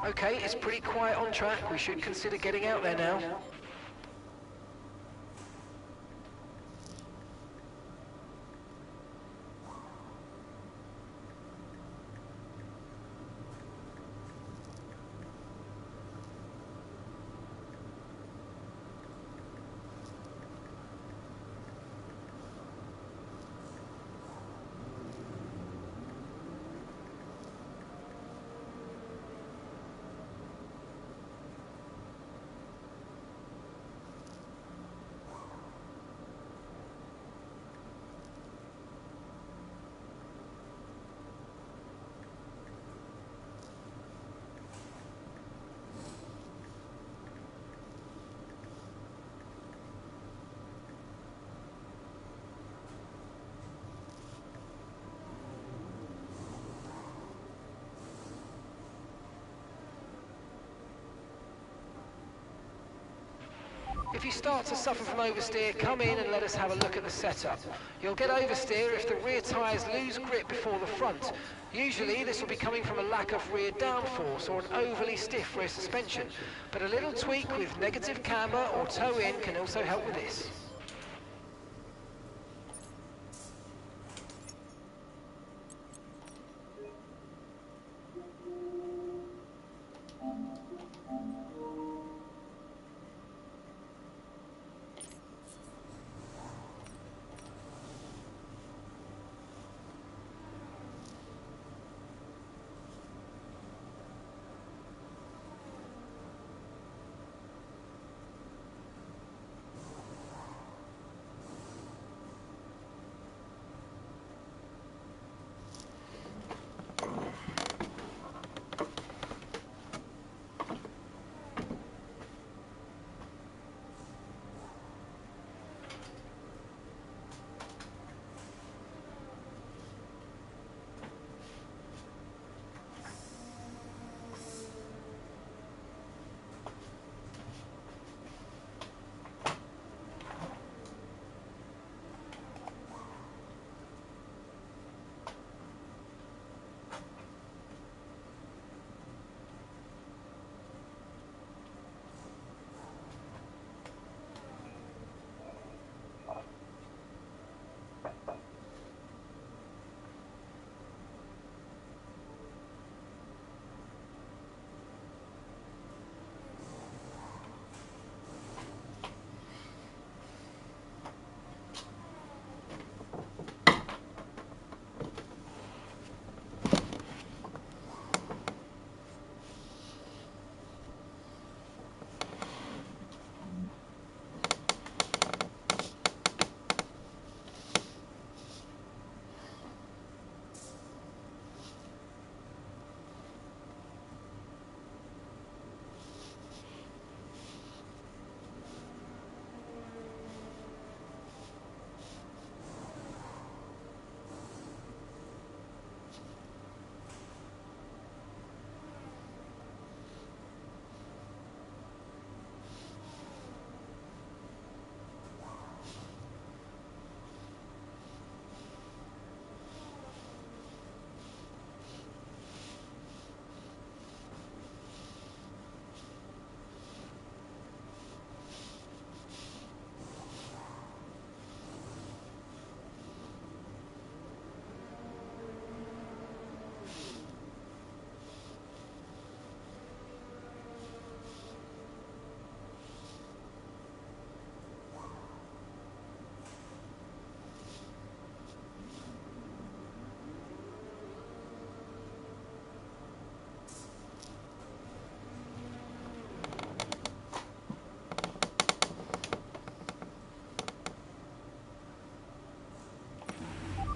Okay, it's pretty quiet on track. We should consider getting out there now. If you start to suffer from oversteer, come in and let us have a look at the setup. You'll get oversteer if the rear tyres lose grip before the front. Usually this will be coming from a lack of rear downforce or an overly stiff rear suspension, but a little tweak with negative camber or toe in can also help with this.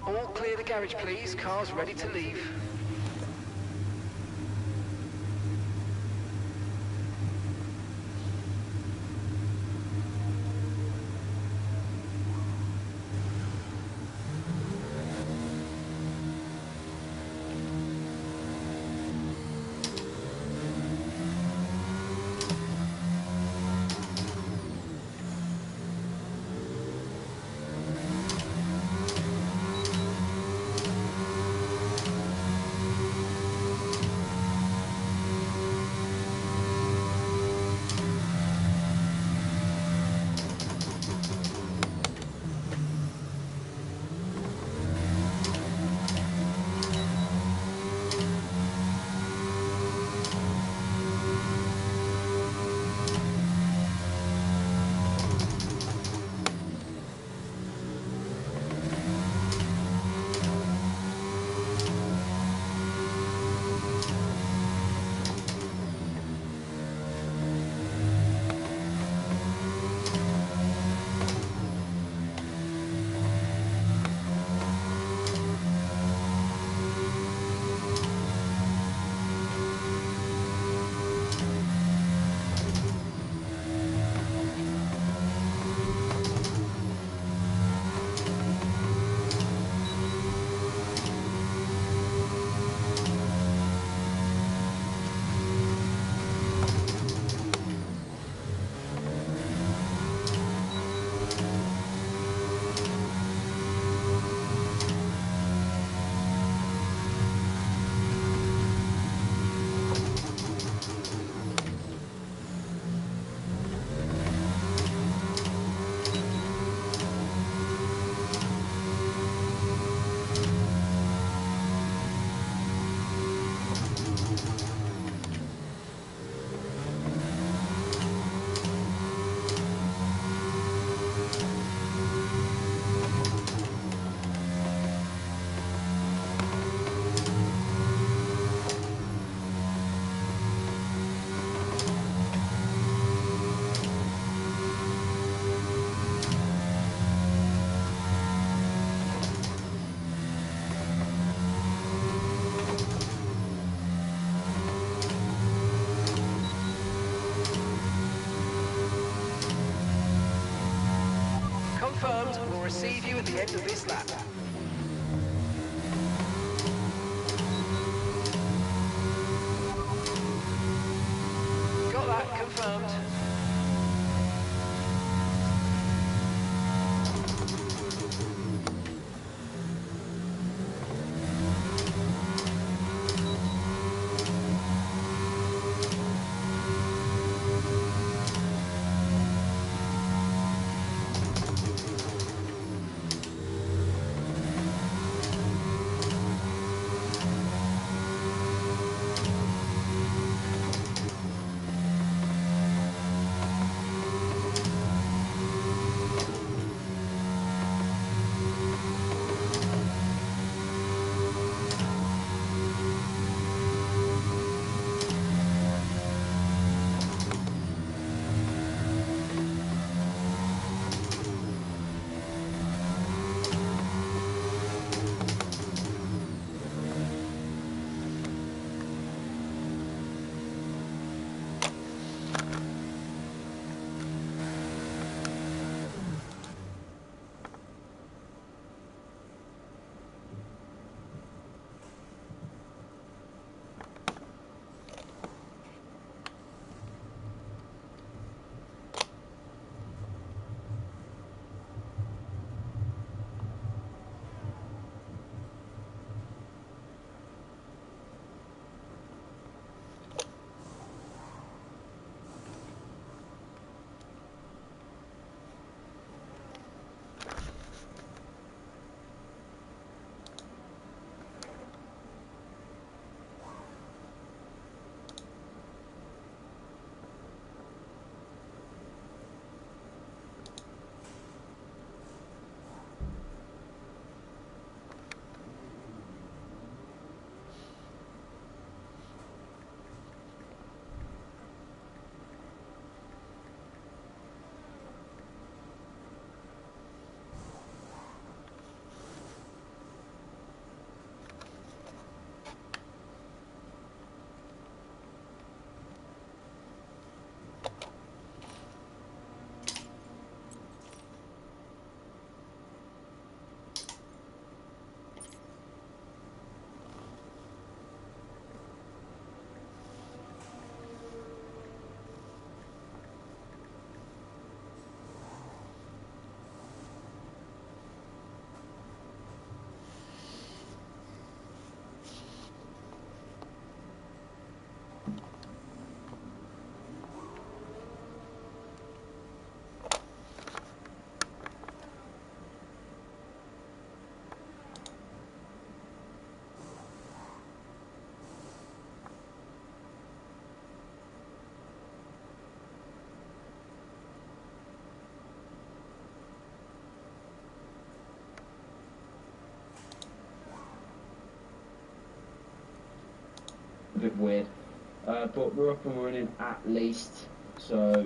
All clear the garage, please. Car's ready to leave. confirmed. We'll receive you at the end of this lap. Got that confirmed. Bit weird, but we're up and running at least, so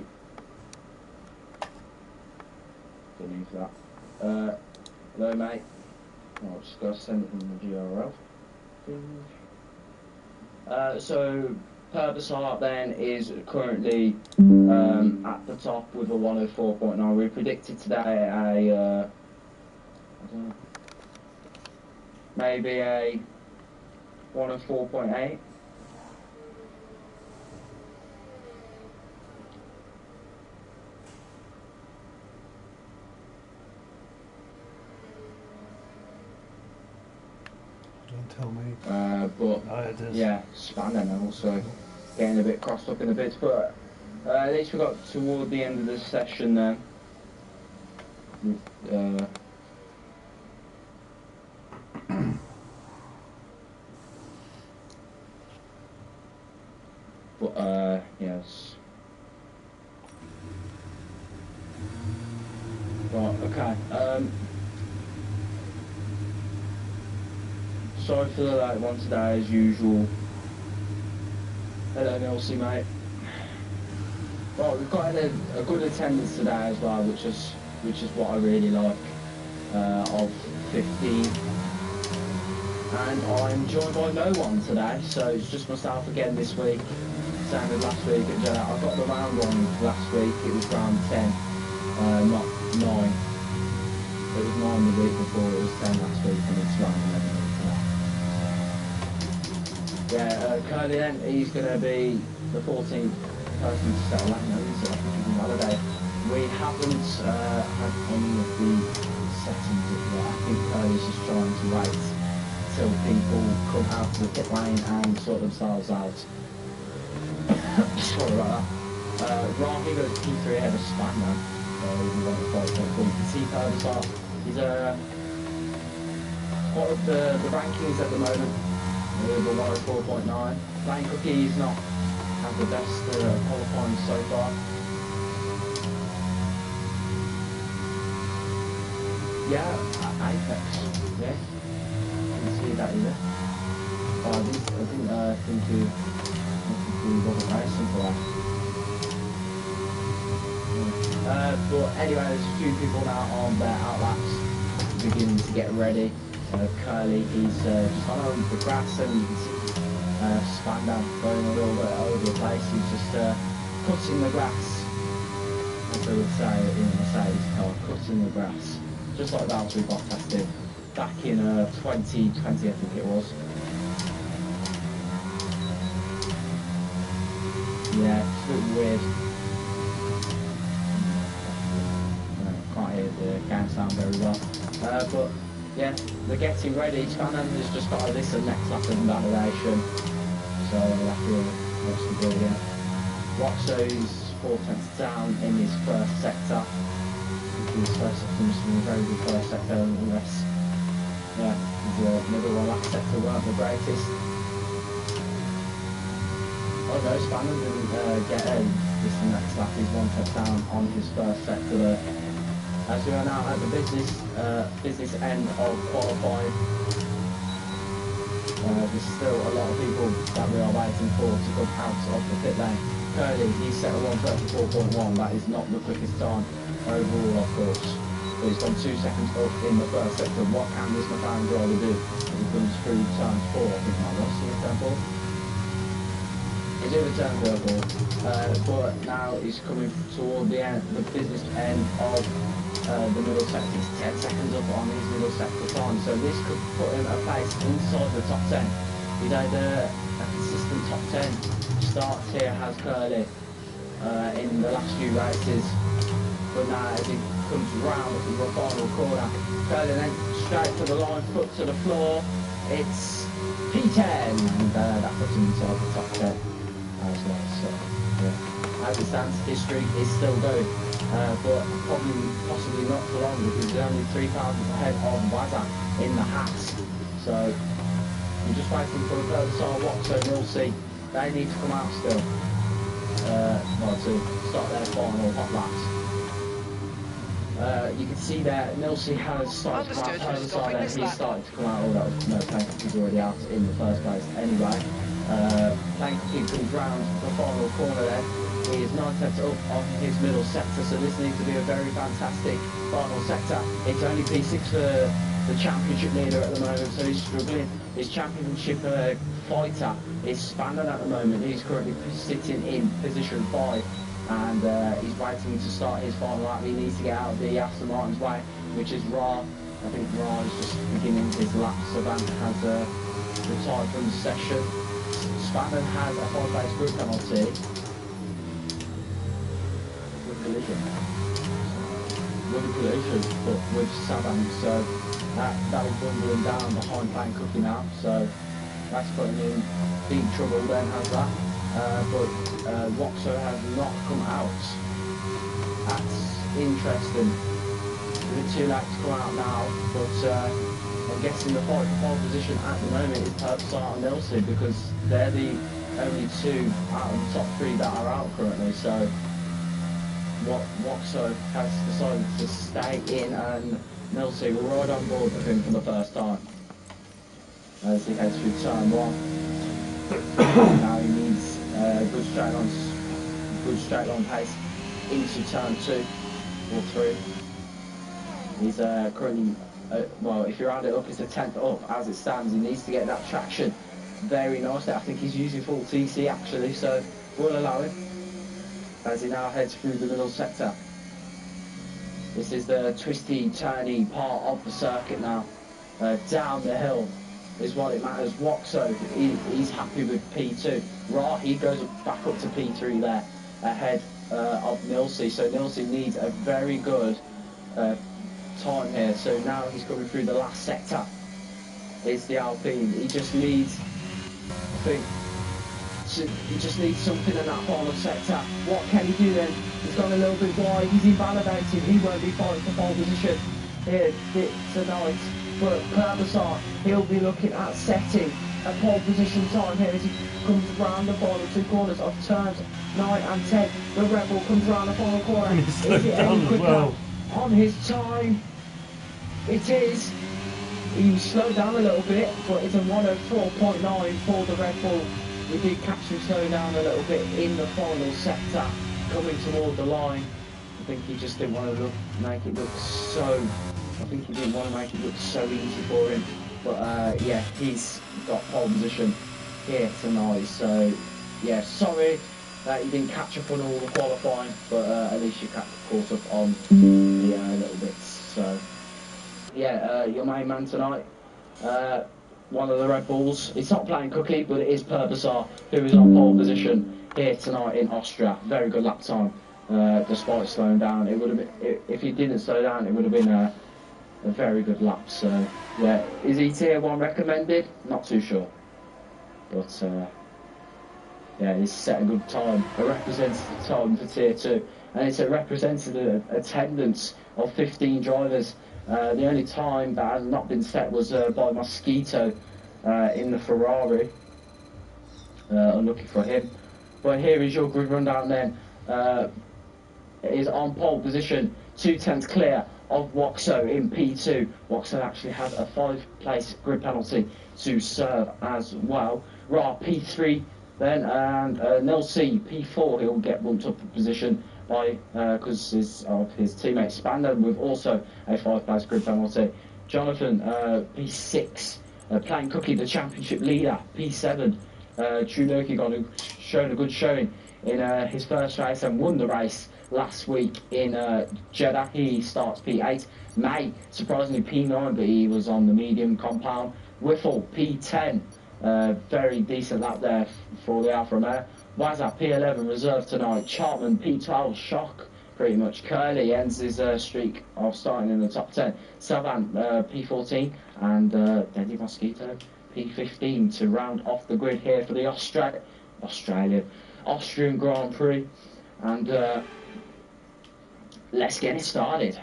delete that. Hello mate, I'll just go send it from the GRL. So Herbicide then is currently at the top with a 104.9. We predicted today a I don't know, maybe a 104.8. Don't tell me. But yeah, spanner now, so getting a bit crossed up in the bits. But at least we got toward the end of the session then. Yes. Right, okay. Sorry for the late one today as usual. Hello Nelsie mate. Right, we've got a good attendance today as well, which is what I really like. Of 15. And I'm joined by no one today, so it's just myself again this week. Same as last week. I got the round one last week, it was round 10, not 9. It was 9 the week before, it was 10 last week, and it's running 11 weeks now. Yeah, Curly then, he's going to be the 14th person to settle that nose, so I think he can validate. We haven't had any of the settings up yet. I think Curly's just trying to wait till people come out to the pit lane and sort themselves out. Sorry about that. Rahi goes P3 ahead of Spanner. So we went to 5.4. You can see Herbert, he's part of the rankings at the moment. The low 4.9. Plain Cookie's not had the best qualifying so far. Yeah, Apex. Yeah, you can see that here. Oh, I didn't think he wasn't racing for that. But anyway, there's a few people now on their outlaps beginning to get ready. Curly, he's just on the grass, and you can see Spandau going a little bit over the place. He's just cutting the grass, as they would say in a Mercedes car, cutting the grass. Just like Valtteri Bottas did back in 2020, I think it was. Yeah, it's a bit weird. Can't hear the game sound very well. But yeah, they're getting ready. Fernando's just got this and next lap of validation. So that's really what's the deal here. Watso's 4 tenths down in his first sector. His first sector must have been a very good first sector, unless his middle one last sector weren't the greatest. Oh no, Spanner didn't get in this next lap. He's 1 tenth down on his first sector there. As we are now at the business end of qualifying. There's still a lot of people that we are waiting for to come out of the pit lane. Curly, he's set a 1:34.1. That is not the quickest time overall, of course. But he's gone 2 seconds up in the first sector. What can this McLaren driver do? He comes through turn 4. I think that was turn 4. He's in the turn 4, but now he's coming toward the end, the business end of the middle sector. He's 10 seconds up on his middle sector time, so this could put him a place inside the top 10. He's had a consistent top 10 start here, has Curly, in the last few races. But now as he comes round to the final corner, Curly then straight to the line, foot to the floor. It's P10, and that puts him inside the top 10 as well. So yeah, as it stands, his streak is still going. But possibly not for long, because he's only 3 pounds ahead of Wazza in the hats. So I'm just waiting for a further side watch, so we'll see. They need to come out still. To start their final hot laps. You can see there, Nilsey has started to come out further side there. He's starting to come out. Oh, that was no Plank, he's already out in the first place anyway. Plank comes round the final corner there. He is 9 tenths up on his middle sector, so this needs to be a very fantastic final sector. It's only P6 for the championship leader at the moment, so he's struggling. His championship fighter is Spanner at the moment. He's currently sitting in position 5, and he's waiting to start his final lap. He needs to get out of the Aston Martin's way, which is Ra. I think Ra is just beginning his lap. Savant has retired from the session. Spanner has a 5-place group penalty. With a collision, but with Saban, so that is bumbling down behind Plain Cookie now, so that's putting him in deep trouble then, has that. But Watso has not come out. That's interesting. It's a bit too late to come out now, but I'm guessing the fight for pole position at the moment is Herbsart and Nilsey, because they're the only 2 out of the top 3 that are out currently. So Watso has decided to stay in, and Nilsey will ride on board with him for the first time as he heads through turn 1. Now he needs good straight line pace into turn 2 or 3. He's currently, well, if you round it up, it's a 10th up as it stands. He needs to get that traction very nicely. I think he's using full TC actually, so we'll allow him as he now heads through the middle sector. This is the twisty, turny part of the circuit now. Down the hill is what it matters. Waxo, he's happy with P2. He goes back up to P3 there, ahead of Nilsey. So Nilsey needs a very good time here. So now he's coming through the last sector. It's the Alpine. He just needs, I think, he just needs something in that final sector. What can he do then? He's gone a little bit wide. He's invalidated. He won't be fighting for pole position here tonight. But Perbisar, he'll be looking at setting a pole position time here as he comes round the final two corners of turns 9 and 10. The Red Bull comes round the final corner. Is it any quicker on his time? It is. He slowed down a little bit, but it's a 1:04.9 for the Red Bull. We did catch him slowing down a little bit in the final sector, coming toward the line. I think he just didn't want to make it look so easy for him. But yeah, he's got pole position here tonight. So yeah, sorry that you didn't catch up on all the qualifying, but at least you caught up on the little bits. So yeah, your main man tonight. One of the Red Bulls. It's not playing cookie, but it is Perbisar, who is on pole position here tonight in Austria. Very good lap time, despite slowing down. It would have been, if he didn't slow down, it would have been a very good lap. So yeah, is he tier 1 recommended? Not too sure, but yeah, he's set a good time, a representative time for tier 2, and it's a representative attendance of 15 drivers. The only time that has not been set was by Mosquito in the Ferrari. Unlucky for him. But here is your grid rundown then. It is on pole position, 2/10 clear of Waxo in P2. Waxo actually had a 5-place grid penalty to serve as well. P3 then, and Nilsey P4, he'll get bumped up a position by because of his teammate Spander with also a 5-place grid penalty. Jonathan P6, playing cookie, the championship leader, P7. Trunoki who shown a good showing in his first race and won the race last week in Jeddah. He starts P8. May, surprisingly P9, but he was on the medium compound. Whiffle P10, very decent lap there for the Alfa Romeo. Wazza P11 reserve tonight. Chartman P12 shock pretty much. Curly ends his streak of starting in the top 10. Savan P14 and Daddy Mosquito P15 to round off the grid here for the Austrian Grand Prix. And let's get it started.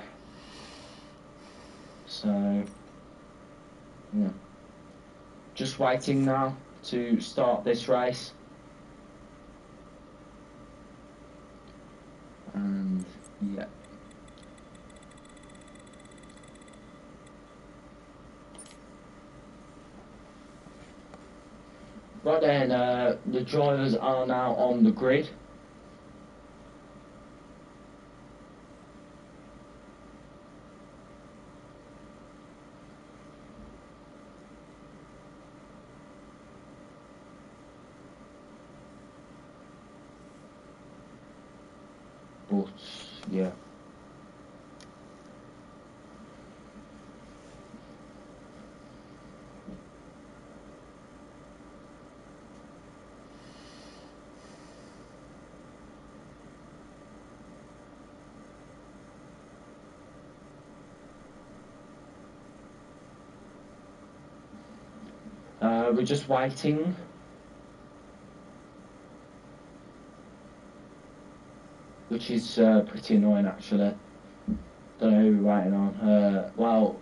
So yeah, just waiting now to start this race. And yeah, right then, the drivers are now on the grid. But yeah, we're just waiting. Which is pretty annoying actually. Don't know who we're waiting on. Well,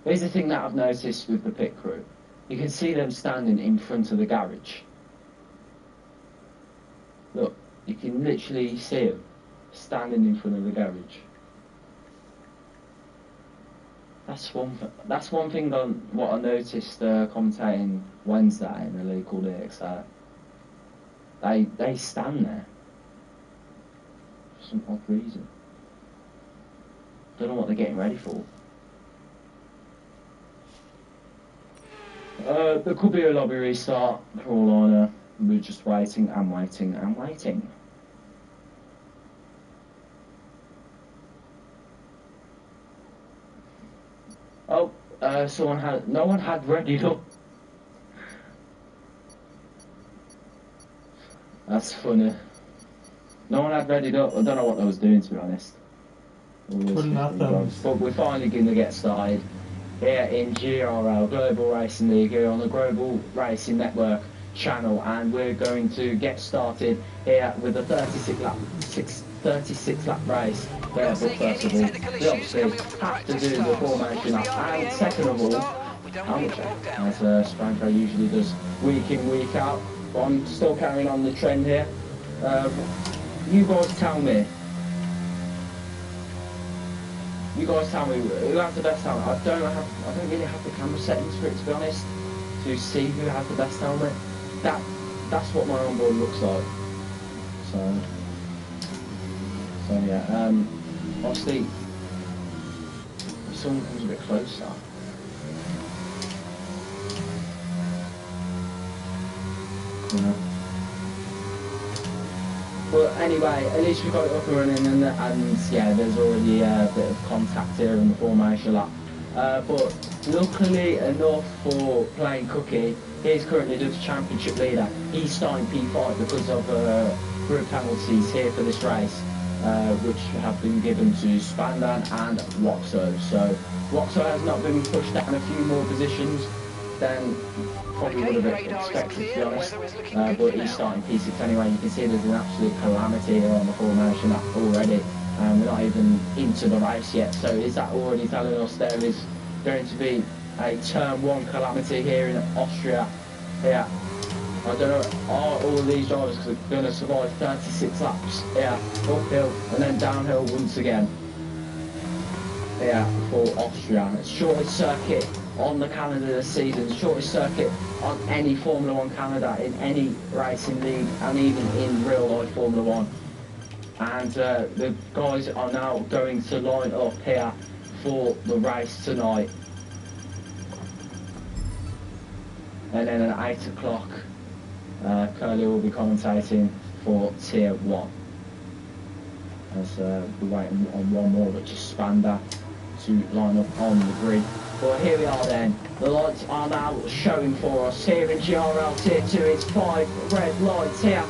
here's the thing that I've noticed with the pit crew. You can see them standing in front of the garage. Look, you can literally see them standing in front of the garage. That's one thing on what I noticed commentating Wednesday in a league called EXA. They stand there for some odd reason. Don't know what they're getting ready for. There could be a lobby restart for all I know. We're just waiting and waiting and waiting. no one had readied up. That's funny. No one had readied up. I don't know what I was doing, to be honest. But we're finally going to get started here in GRL, Global Racing League, here on the Global Racing Network channel, and we're going to get started here with a 36 lap race. But first of all, we obviously have to do the formation up, and second of all, as Spanko usually does week in, week out. But I'm still carrying on the trend here. You guys tell me who has the best helmet. I don't really have the camera settings for it, to be honest, to see who has the best helmet. That's what my onboard looks like. So yeah. Obviously, if someone comes a bit closer. Yeah. But anyway, at least we got it up and running, and yeah, there's already a bit of contact here in the formation lap. But luckily enough for Playing Cookie, he's currently the championship leader. He's starting P5 because of group penalties here for this race, which have been given to Spandan and Waxo. So Waxo has not been pushed down a few more positions than probably would have expected, to be honest, but he's starting P6 anyway. You can see there's an absolute calamity here on the formation lap already, and we're not even into the race yet. So is that already telling us there is going to be a turn 1 calamity here in Austria? Yeah, I don't know, are all of these drivers going to survive 36 laps? Yeah, uphill and then downhill once again. Yeah, for Austria. It's shortest circuit on the calendar this season, shortest circuit on any Formula 1 calendar, in any racing league, and even in real life Formula 1. And the guys are now going to line up here for the race tonight. And then at 8 o'clock, Curly will be commentating for Tier 1. As we're waiting on one more, which is Spanda, to line up on the grid. But here we are then, the lights are now showing for us here in GRL Tier 2. It's 5 red lights here,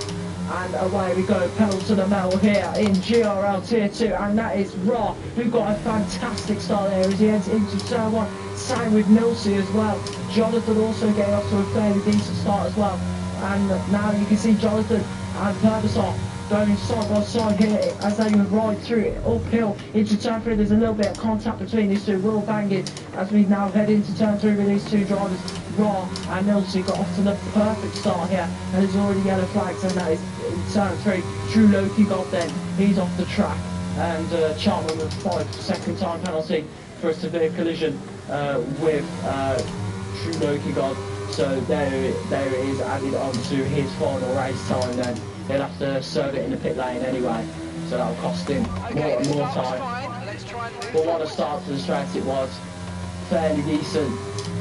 and away we go, pedal to the metal here in GRL Tier 2, and that is Ra, who got a fantastic start there as he heads into turn 1. Same with Milsey as well. Jonathan also getting off to a fairly decent start as well, and now you can see Jonathan and Purvisar going side by side here as they ride through it uphill into turn 3. There's a little bit of contact between these two, will bang it as we now head into turn 3 with these two drivers. Ra and Milsey got off to the perfect start here, and there's already yellow flags, and that is in turn 3. True Loki got then, he's off the track, and Chartman with 5-second time penalty for a severe collision with True Loki God. So there it is, added on to his final race time then. He'll have to serve it in the pit lane anyway, so that'll cost him more and more time. But what a start to the race it was, fairly decent.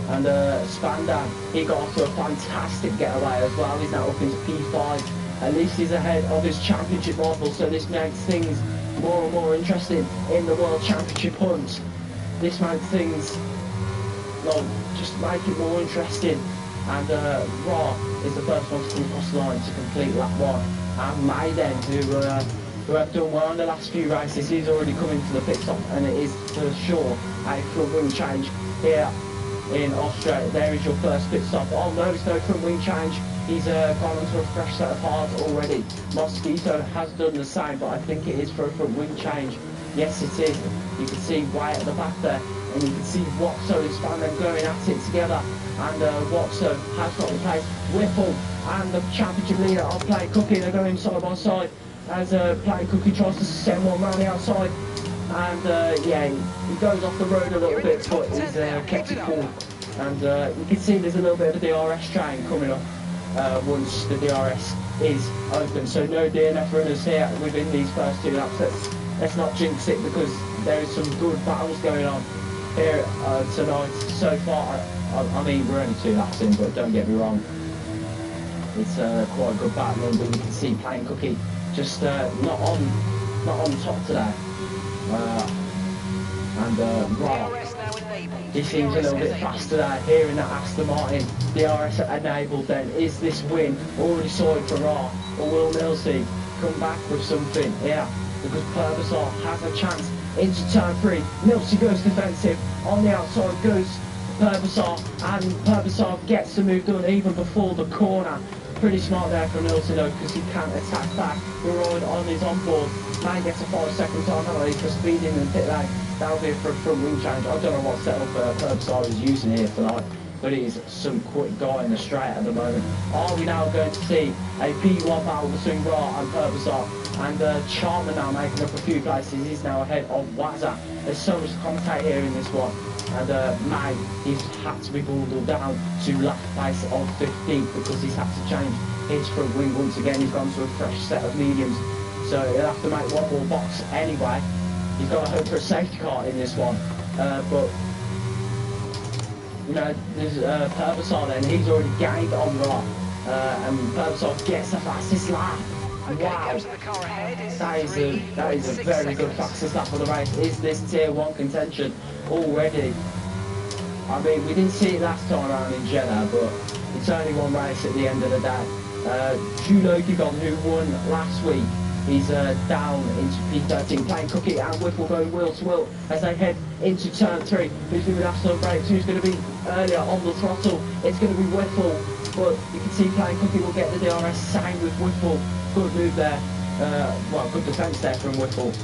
And Spandan, he got off to a fantastic getaway as well. He's now up into P5. At least he's ahead of his championship rival, so this makes things more and more interesting in the World Championship hunt. This makes things, well, just make it more interesting. And Ra is the first one to come across the line to complete lap 1. And Maiden, who have done well in the last few races, he's already come into the pit stop, and it is for sure a front wing change here in Austria. There is your first pit stop. Oh no, it's no front wing change. He's gone onto a fresh set of hards already. Mosquito has done the same, but I think it is for a front wing change. Yes, it is. You can see way at the back there, and you can see Waxo and Spandan going at it together. And Waxo has got the place. Whipple and the championship leader are Playing Cookie. They're going side by side as Playing Cookie tries to send one round the outside. And yeah, he goes off the road a little bit, but he's kept it cool. And you can see there's a little bit of a DRS train coming up once the DRS is open. So no DNF runners here within these first 2 laps. Let's not jinx it, because there is some good battles going on here tonight so far. I mean, we're only 2 laps in, but don't get me wrong, it's quite a good battle, but you can see Playing Cookie just not on top today. And Ra He seems a little bit faster there, hearing that Aston Martin DRS enabled then. Is this win already sorted for R, or will Nilsey come back with something here? Because Purvisar has a chance into turn 3. Nilsey goes defensive, on the outside goes Purvisar, and Purvisar gets the move done even before the corner. Pretty smart there from Nilsey though, because he can't attack back. We're on his onboard. Man gets a 5-second time penalty for speeding and pit lane. That'll be for a front wing change. I don't know what setup Purvisar is using here tonight, but he's some quick guy in the straight at the moment. Are we now going to see a P1 battle between Ra and Purvisar? And Charmer now making up a few places. He's now ahead of Wazza. There's so much to commentate here in this one. And May, he's had to be bundled down to last place of 15th because he's had to change his front wing once again. He's gone to a fresh set of mediums, so he'll have to make one more box anyway. He's got to hope for a safety car in this one, but you know, there's Purvisar then. He's already gained on Ra, and Purvisar gets the fastest lap. Okay, wow, that is a very good fastest lap of the race. Is this tier 1 contention already? I mean, we didn't see it last time around in Jeddah, but it's only one race at the end of the day. Julo Gigon, who won last week, he's down into P13, playing Cookie and Whipple going wheel to wheel as they head into turn 3. Who's going to be last on brakes? Who's going to be earlier on the throttle? It's going to be Whipple, but you can see playing Cookie will get the DRS, same with Whipple. Good move there, well, good defence there from Whipple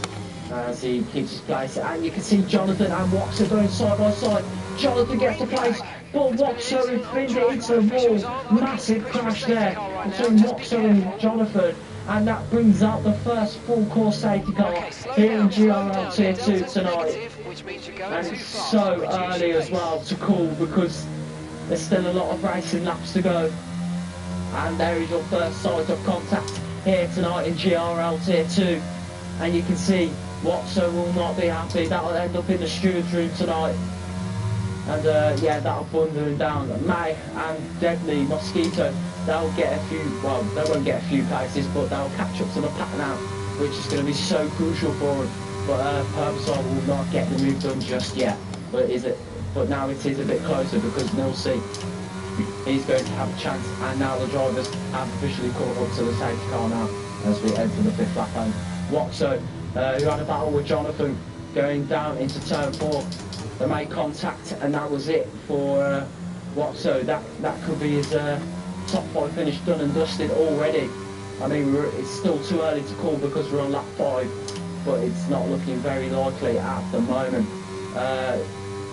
as he keeps his place. And you can see Jonathan and Waxer going side by side. Jonathan gets the place, but Waxer is pinned into the wall. Massive crash there between Waxer and Jonathan. And that brings out the first full course safety car here in GRL Tier 2 tonight. And it's so early as well to call because there's still a lot of racing laps to go. And there is your first sight of contact here tonight in GRL Tier 2. And you can see Watson will not be happy. That'll end up in the steward's room tonight. And yeah, that'll bundle him down. May and Deadly Mosquito, they'll get a few, well, they won't get a few places, but they'll catch up to the pack now, which is going to be so crucial for them. But Purvisar will not get the move done just yet. But now it is a bit closer because Nilsey, he's going to have a chance, and now the drivers have officially caught up to the safety car now as we enter the 5th lap home. Watso, who had a battle with Jonathan going down into turn 4, they made contact, and that was it for Watso. That could be his top 5 finish done and dusted already. I mean, it's still too early to call because we're on lap 5, but it's not looking very likely at the moment.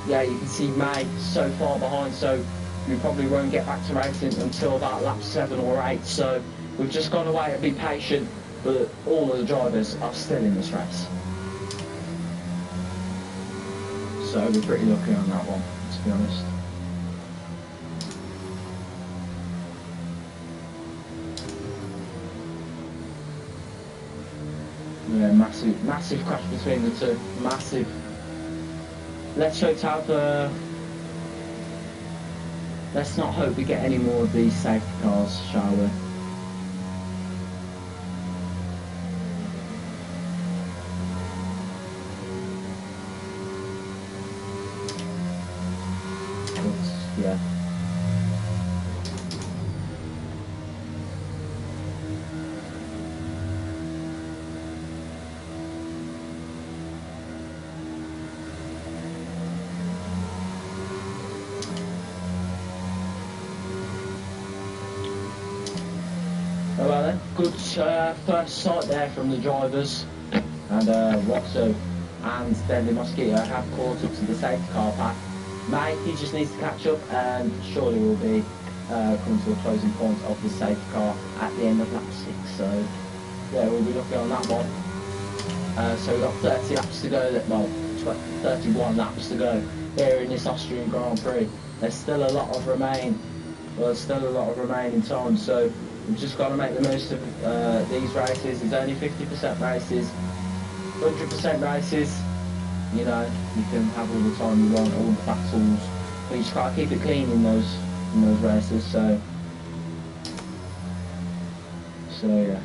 Yeah, you can see May so far behind, so we probably won't get back to racing until about lap 7 or 8, so we've just got to wait and be patient, but all of the drivers are still in this race. So we're pretty lucky on that one, to be honest. Yeah, massive crash between the two, massive. Let's hope to have let's not hope we get any more of these safety cars, shall we? But, yeah. Oh, well then, good first sight there from the drivers, and Watso and Deadly Mosquito have caught up to the safety car pack. May, he just needs to catch up, and surely will be coming to the closing point of the safety car at the end of lap 6. So yeah, we'll be looking on that one. So we've got 30 laps to go, well, 31 laps to go here in this Austrian Grand Prix. There's still a lot of remaining time, so we've just got to make the most of these races. There's only 50% races, 100% races. You know, you can have all the time you want, all the battles, but you just got to keep it clean in those races. So yeah.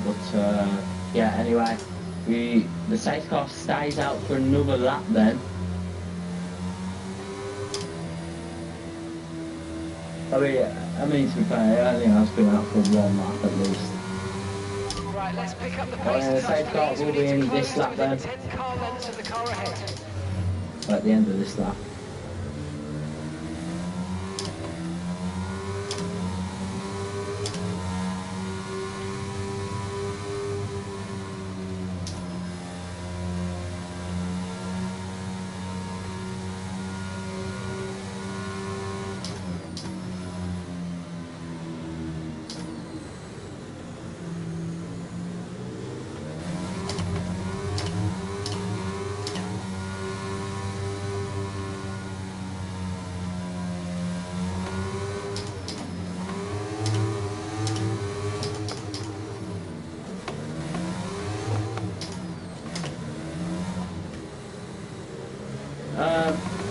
But yeah, anyway, the safe car stays out for another lap then. I mean to be fair, I think I've been out for one lap at least. Right, let's pick up the pace. The safe car will be in this lap then. 10 car lengths of the car ahead. At the end of this lap.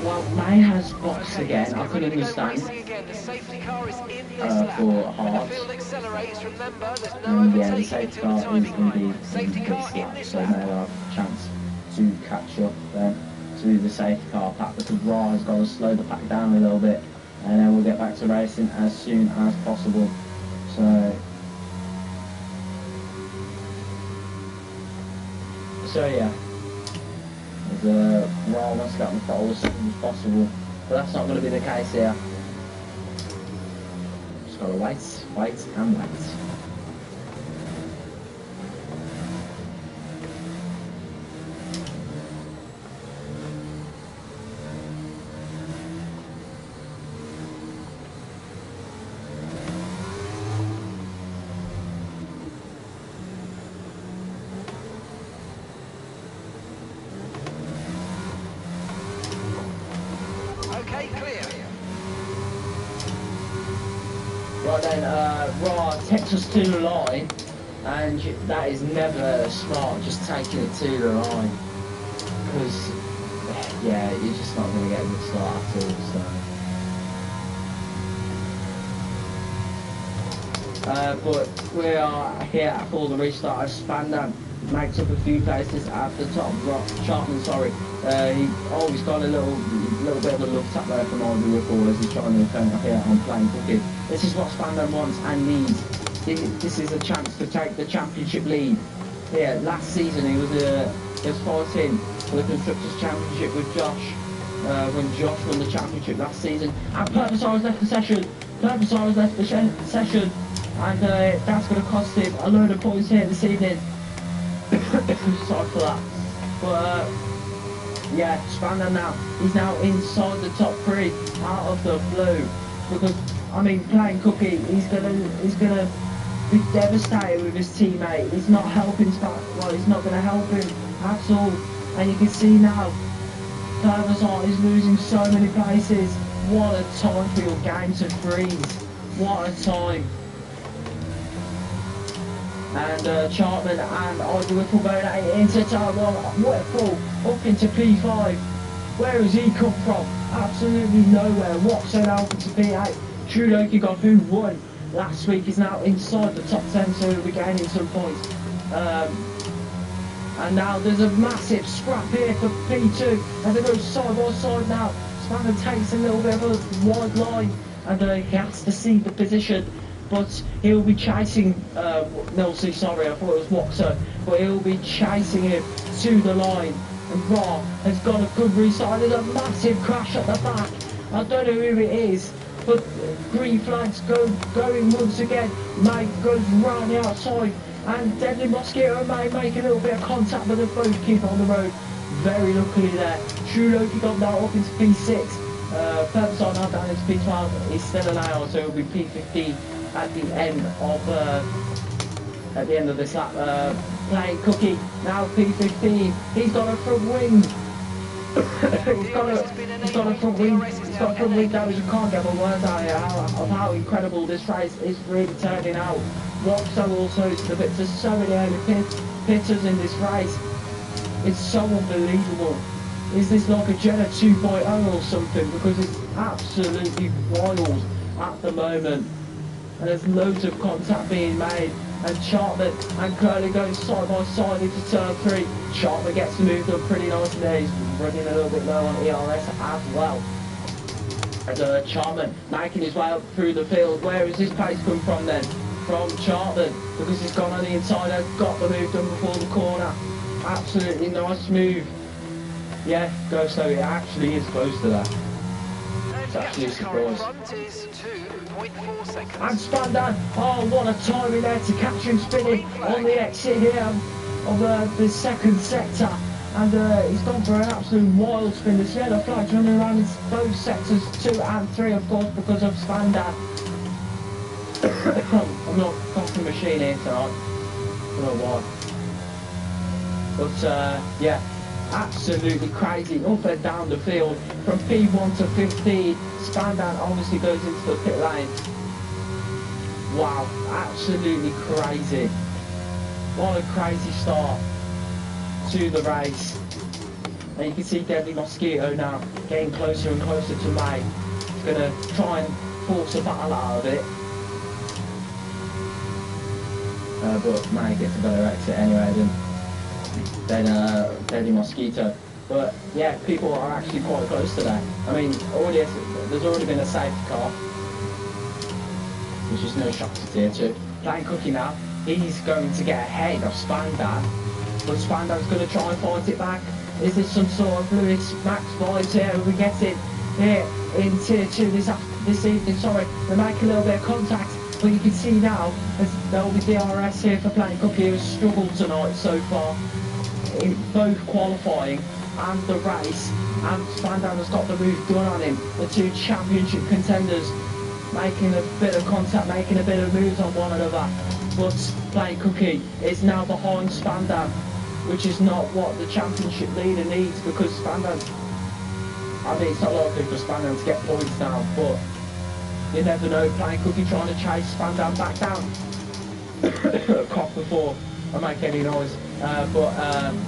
Well, May has boxed again, I can understand, for hard. And yeah, the safety car is going to be in this lap, so May will have a chance to catch up then to the safety car pack, because Ra has got to slow the pack down a little bit, and then we'll get back to racing as soon as possible. So yeah. Ra wants to get on the pole as soon as possible, but that's not going to be the case here. Just got to wait and wait. Okay, clear. Right then, Ra takes us to the line, and that is never smart, just taking it to the line, because, yeah, you're just not going to get a good start at all, so. But we are here for the restart as Spandam makes up a few places at the top. Chartman, sorry, he's got a little bit of a love tap there from R11 as he's trying to turn up here on playing cookie. This is what Spandam wants and needs. This is a chance to take the championship lead. Here, last season he was fighting for the Constructors' Championship with Josh, when Josh won the championship last season. And Purposar left the session. And that's going to cost him a load of points here this evening. Sorry for that. But yeah, Spandam now, he's now inside the top 3 out of the blue, because I mean, playing cookie, he's gonna be devastated with his teammate. He's not helping he's not gonna help him at all. And you can see now Purposar is losing so many places. What a time for your game to freeze. What a time. And Chartman and R11 going into turn 1, Whitful up into P5. Where has he come from? Absolutely nowhere. Watson Alpha to P8. Trudeau Kickoff, who won last week, is now inside the top 10, so he'll be gaining some points. And now there's a massive scrap here for P2, and they go side by side now. Spandam takes a little bit of a wide line, and he has to see the position. But he'll be chasing Milsey, sorry, I thought it was Waxer, but he'll be chasing him to the line. And Ra has got a good restart. There's a massive crash at the back. I don't know who it is, but green flags going once again. May goes round the outside, and Deadly Mosquito May make a little bit of contact, but they both keep on the road. Very luckily there. True Loki got now up into P6. Purposar now down into P12. He's still allowed, so it'll be P15 at the end of this lap. Playing cookie now P15. He's got a front wing. he's got a front wing. He's got a front wing damage. You can't get the words out here of how incredible this race is really turning out. Rockstar also is the bit. There's so many early pitters in this race. It's so unbelievable. Is this like a Jenna 2.0 or something? Because it's absolutely wild at the moment. And there's loads of contact being made. and Chapman and Curly going side by side into turn 3. Chapman gets moved up pretty nicely there. He's running a little bit low on ERS as well. And Chapman making his way up through the field. Where is his pace come from then? From Chapman, because he's gone on the inside, has got the move done before the corner. Absolutely nice move. Yeah, go slow. It actually is close to that. It's actually a surprise. And Spandan, oh what a timing there to catch him spinning on the exit here of the second sector. And he's gone for an absolute wild spin. The yellow flags running around in both sectors 2 and 3, of course, because of Spandan. I'm not coffee machine here tonight. I don't know why. But yeah, absolutely crazy. Up and down the field from P1 to 15. Spandan obviously goes into the pit lane. Wow, absolutely crazy. What a crazy start to the race. And you can see Deadly Mosquito now getting closer and closer to May. He's going to try and force a battle out of it. But May gets a better exit anyway than Deadly Mosquito. But yeah, people are actually quite close to that. I mean, there's already been a safety car, which is no shock to tier 2. Playing Cookie now, he's going to get ahead of Spandan, but Spandan's going to try and fight it back. Is this some sort of Lewis Max vibes here? We get it here in tier 2 this evening. Sorry, they're making a little bit of contact, but you can see now there'll be DRS here for Playing Cookie, who's struggled tonight so far in both qualifying and the race, and Spandan has got the move done on him. The two championship contenders making a bit of contact, making a bit of moves on one another, but Playing Cookie is now behind Spandan, which is not what the championship leader needs, because Spandan, I mean, it's not likely for Spandan to get points now, but you never know. Playing Cookie trying to chase Spandan back down. Cough before I make any noise.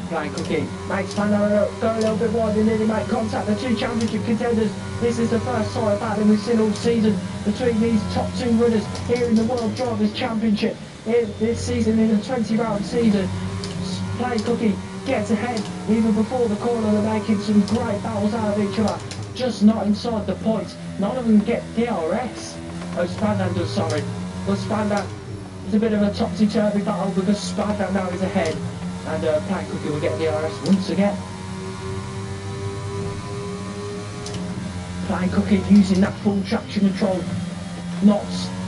Playing Cookie makes Spandan go a little bit wide and nearly make contact. The two championship contenders, this is the first side battle we've seen all season between these top two runners here in the World Drivers' Championship this season, in a 20-round season. Playing Cookie gets ahead even before the corner. They're making some great battles out of each other, just not inside the points. None of them get DRS. Oh, Spandan does, sorry. But Spandan, it's a bit of a topsy-turvy battle because Spandan now is ahead, and Playing Cookie will get DRS once again. Playing Cookie using that full traction control, not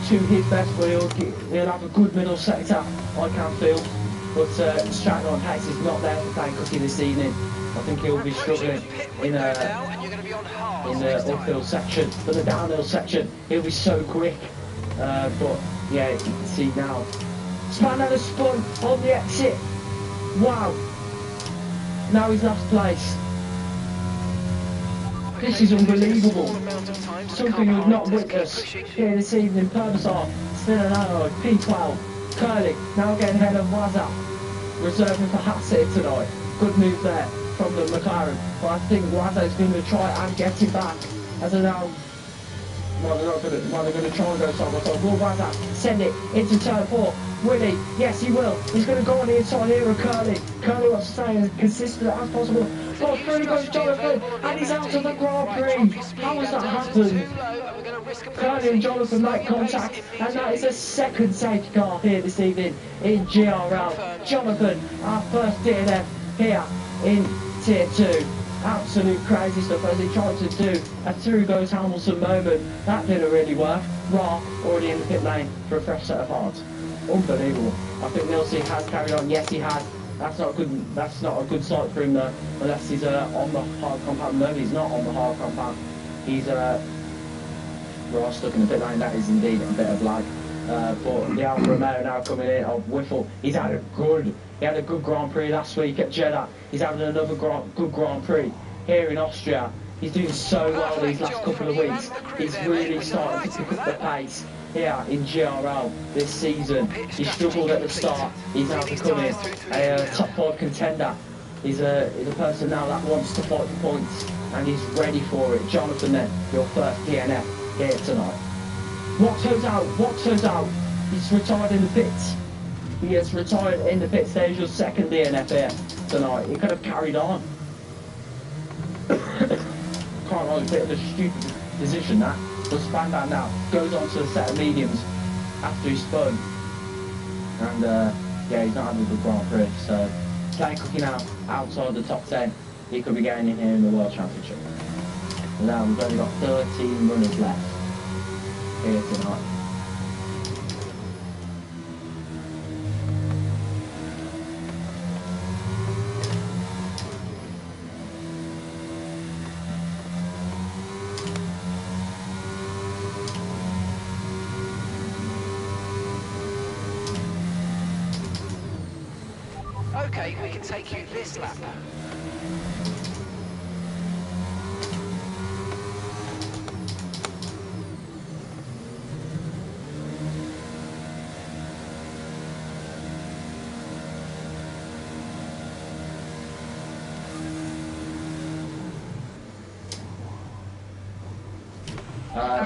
to his best, but he'll have a good middle sector, I can feel. But straight line pace is not there for Playing Cookie this evening. I think he'll be struggling in the uphill section, but the downhill section he'll be so quick. But yeah, you can see now Spandan has spun on the exit. Wow, now he's last place. This is unbelievable. Something we've not witnessed here this evening. Purvisar, still an alloy, P12. Curly now getting ahead of Wazza, reserving for Hassett tonight. Good move there from the McLaren, but I think Wazza is going to try and get him back. As of now, well, they're going to try and go side by side. Will Wazza send it into turn 4? Will he? Yes, he will. He's going to go on the inside here of Curly. Curly wants to stay as consistent as possible. Oh, through goes Jonathan, and he's out of the Grand Prix. How has that happened? Curly and Jonathan make contact, and that is a second safety car here this evening in GRL. Jonathan, our first DNF here in Tier 2. Absolute crazy stuff as he tried to do a through goes Hamilton moment. That didn't really work. Ra already in the pit lane for a fresh set of parts. Unbelievable. I think Nilsey has carried on. Yes, he has. That's not a good sight for him though, unless he's on the hard compound. No, he's not on the hard compound. He's Ra stuck in the pit lane. That is indeed a bit of lag. But the Alfa Romeo now coming in of Whiffle. He had a good Grand Prix last week at Jeddah. He's having another good Grand Prix here in Austria. He's doing so well these last couple of weeks. He's really starting to pick up the pace here in GRL this season. He struggled at the start. He's now becoming a top 5 contender. He's a person now that wants to fight for points, and he's ready for it. Jonathan, then, your first DNF here tonight. Watso's out. He's retired in the pits. He has retired in the pit stage of second DNF here tonight. He could have carried on. Can't hold a bit of a stupid position that. But Spandau now goes on to a set of mediums after he spun. And yeah, he's not having a good Grand Prix. So playing cooking out outside the top 10. He could be getting in here in the World Championship. And now we've only got 13 runners left here tonight. Okay, we can take you this lap.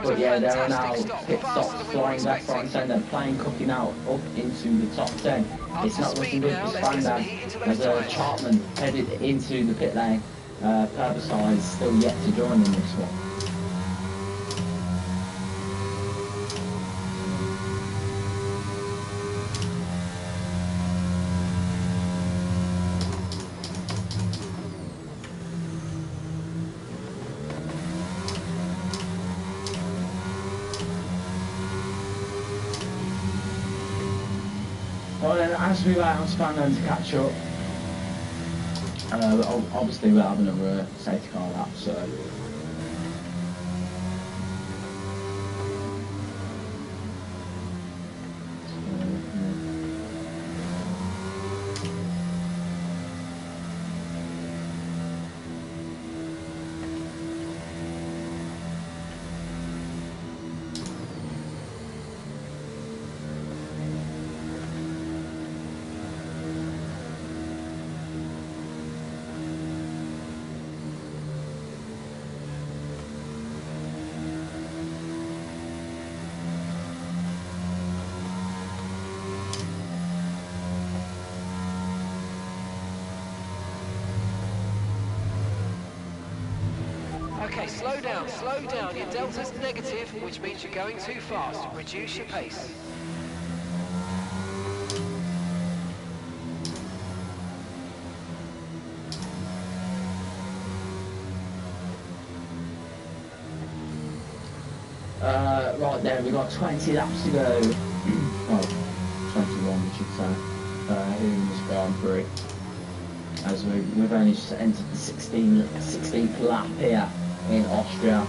But yeah, there are now pit stops flying left, right and centre, playing cooking out up into the top 10. It's not looking good for Spandau as Chartman headed into the pit lane. Purvisar is still yet to join in this one. Well then, as we wait on Spandau to catch up, obviously we're having a safety car lap, so... Okay, slow down, slow down. Your delta's negative, which means you're going too fast. Reduce your pace. Right there, we've got 20 laps to go. Well, 21 we should say, here in this Grand Prix. As we've only just entered the 16th lap here in Austria.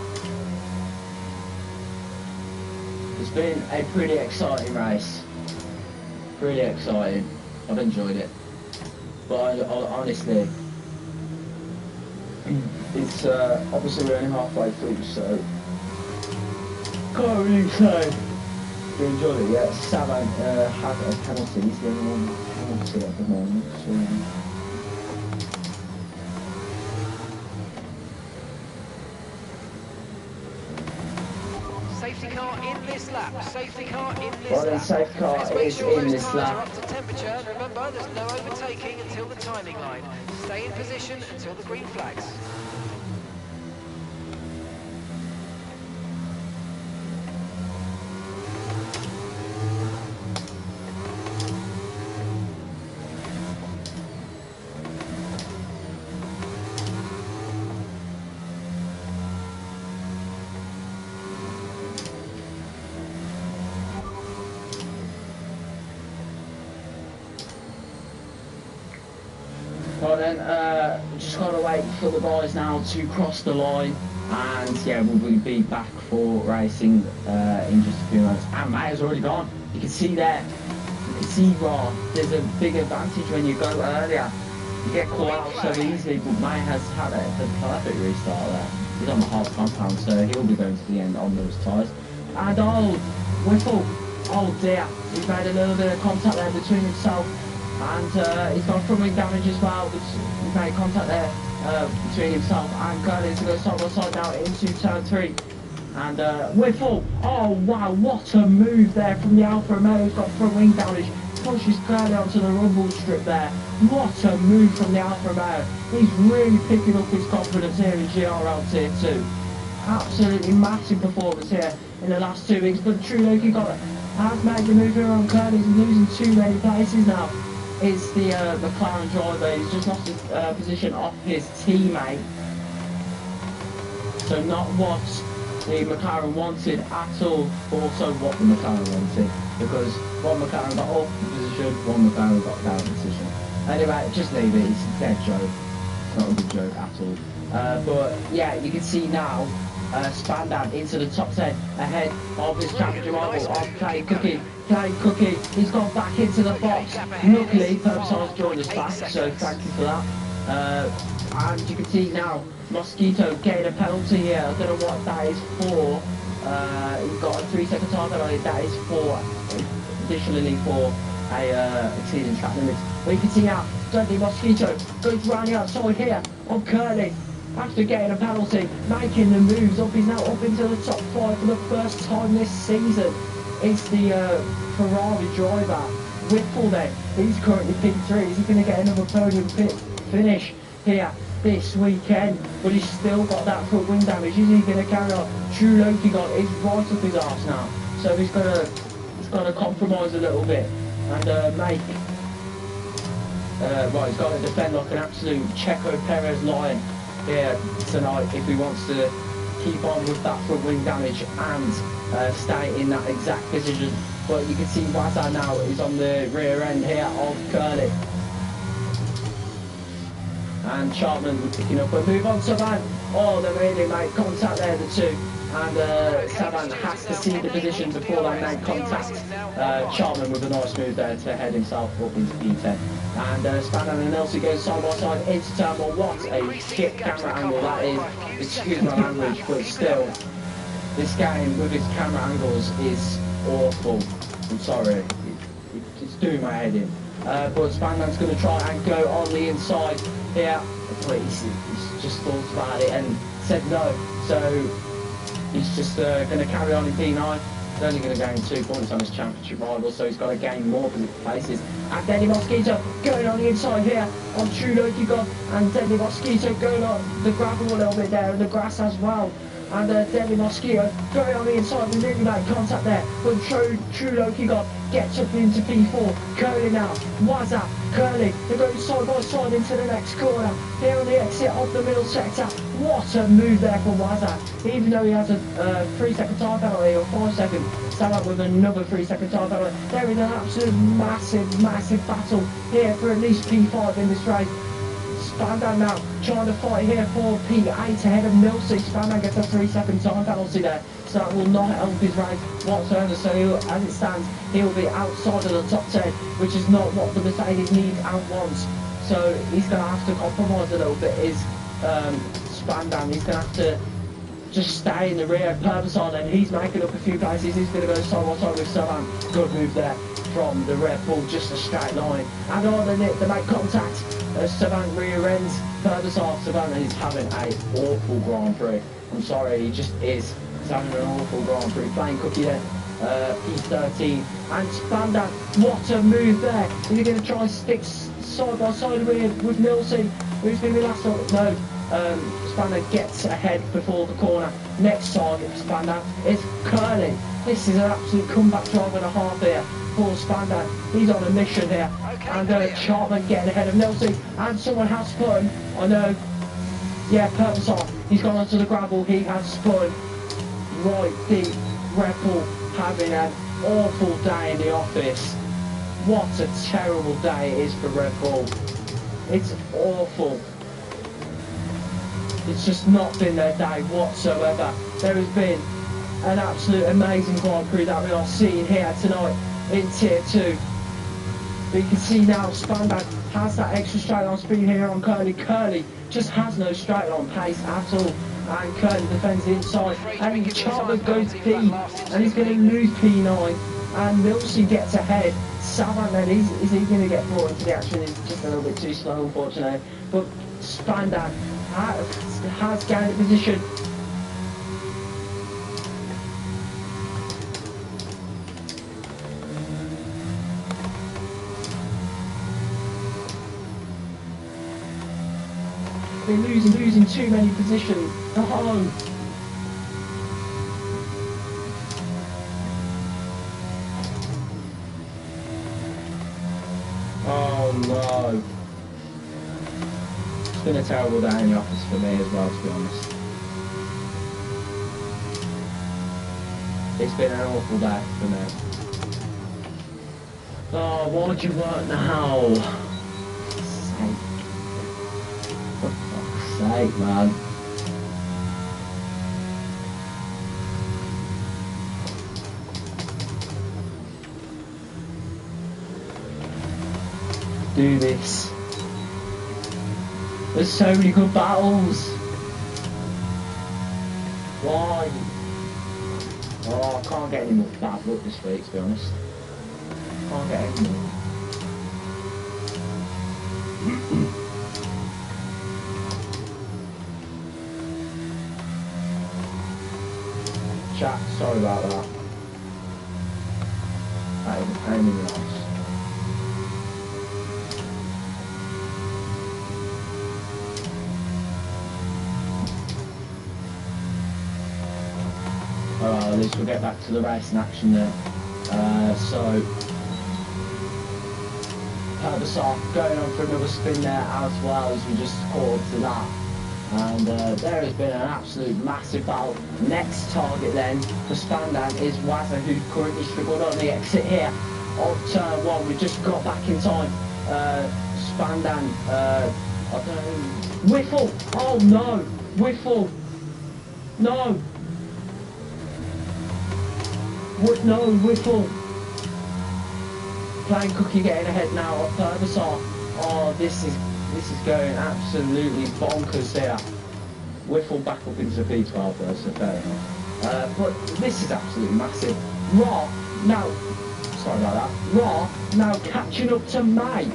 It's been a pretty exciting race. Pretty exciting. I've enjoyed it. But honestly, it's obviously we're only halfway through, so can't really say we enjoyed it yet. Saban had a penalty. He's the only one penalty at the moment. So, safety car in this lap. Safety car in this well, lap. then safety car Let's make is sure in those this tyres are lap. up to temperature. And remember, there's no overtaking until the timing line. Stay in position until the green flags. Well then, just gotta wait for the guys now to cross the line, and yeah, we'll be back for racing in just a few minutes. And Maya's already gone. You can see there. You can see there's a big advantage when you go earlier. You get caught out so easily, but Maya has had the perfect restart there. He's on the hard compound, so he'll be going to the end on those tyres. And Whiffle, oh dear, he's made a little bit of contact there between himself. And he's got front wing damage as well, which he's made contact there between himself and Curtis to go side by side now into turn 3. And Whiffle, oh wow, what a move there from the Alfa Romeo. He's got front wing damage, pushes Curly onto the rumble strip there. What a move from the Alfa Romeo. He's really picking up his confidence here in GRL Tier 2. Absolutely massive performance here in the last 2 weeks, but True Loki got it. Has made the move here on Curly. He's losing too many places now. It's the McLaren driver. He's just lost his position off his teammate. So not what the McLaren wanted at all, but also what the McLaren wanted, because one McLaren got up position, one McLaren got down position. Anyway, just leave it. It's a dead joke. It's not a good joke at all. But yeah, you can see now Spandan into the top 10 ahead of his championship rival of Clay Cookie. Clay Cookie, he's gone back into the box. Luckily, Purpose joined us back, so thank you for that. And you can see now Mosquito getting a penalty here. I don't know what that is for. He's got a 3-second time penalty. That is for additionally for a exceeding track limits. But you can see now Dudley Mosquito goes round the outside here on Curly. After getting a penalty, making the moves up, he's now up into the top 5 for the first time this season. It's the Ferrari driver, Whipple there. He's currently P3. Is he going to get another podium finish here this weekend? But he's still got that front wing damage. Is he going to carry on? True Loki got is right up his arse now. So he's got to compromise a little bit and make. Right, he's got to defend like an absolute Checo Perez lion here tonight if he wants to keep on with that front wing damage and stay in that exact position. But you can see Wazza now is on the rear end here of Curly. And Chartman picking up a move on Saban. Oh, they really made contact there, the two. And Saban has to see the position before they make contact. Chartman with a nice move there to head himself up into P10. And Spandan and Elsie go side by side into turn one. What a shit camera angle that is. Excuse my language, but still, this game with its camera angles is awful. I'm sorry, it's doing my head in. But Spandan's going to try and go on the inside here. But he's just thought about it and said no. So he's just going to carry on in P9. He's only going to gain 2 points on his championship rival, so he's got to gain more places. And Deadly Mosquito going on the inside here on True Loki God, and Deadly Mosquito going on the gravel a little bit there and the grass as well. And Deadly Mosquito going on the inside, we really made contact there, but True Loki God gets up into P4. Curly now, Wazza, Curly, they're going side by side into the next corner. Here on the exit of the middle sector. What a move there for Wazza. Even though he has a 3-second time penalty, or 5 seconds, stand up with another 3-second time penalty. There is an absolute massive battle here for at least P5 in this race. Spandan now trying to fight here for P8 ahead of Milsey. Spandan gets a 3-second time penalty there, so that will not help his race whatsoever. So as it stands, he'll be outside of the top 10, which is not what the Mercedes needs and wants. So he's going to have to compromise a little bit. Is Spandan, he's going to have to just stay in the rear, purpose on, and he's making up a few places. He's going to go side by side with Saban. Good move there from the Red Bull, just a straight line. And on the net, they make contact. Saban rear ends, purpose off. Saban is having an awful Grand Prix. I'm sorry, he just is. He's having an awful Grand Prix. Playing Cookie there, P13. And Spandan, what a move there. Is he going to try and stick side by side with Milsey? Who's going to be last on? No. Spandan gets ahead before the corner. Next target for Spandan is Curly. This is an absolute comeback drive and a half here for Spandan. He's on a mission here. Okay, and Chartman getting ahead of Nelson. And someone has spun. I know. Yeah, purpose off. He's gone onto the gravel. He has spun. Right deep. Red Bull having an awful day in the office. What a terrible day it is for Red Bull. It's awful. It's just not been their day whatsoever. There has been an absolute amazing Grand Prix that we are seeing here tonight in Tier 2. But you can see now Spandan has that extra straight line speed here on Curly. Curly just has no straight line pace at all. And Curly defends the inside. And Chartman goes P. And he's going to lose P9. And Milsey gets ahead. Saban then, is he going to get brought into the action? He's just a little bit too slow, unfortunately. But Spandan has gained a position. been losing too many positions. Oh. Oh no. It's been a terrible day in the office for me as well, to be honest. It's been an awful day for me. Oh, why'd you work now? For fuck's sake, man. Do this. There's so many good battles. Why? Oh, I can't get any more bad luck this week, to be honest. Can't get any more. Chat, sorry about that. That is a pain in the arse. At least we'll get back to the racing action there. So, Herbasar going on for another spin there as well as we just scored to that. And there has been an absolute massive battle. Next target then for Spandan is Wazza, who currently struggled on the exit here on turn 1. We just got back in time. Spandan, I don't know. Whiffle! Oh no! Whiffle! No! No, Whiffle. Plain Cookie getting ahead now of Herbasar. Oh, this is going absolutely bonkers here. Whiffle back up into P12 though, so fair enough. But this is absolutely massive. Raw now, sorry about that. Raw now catching up to May.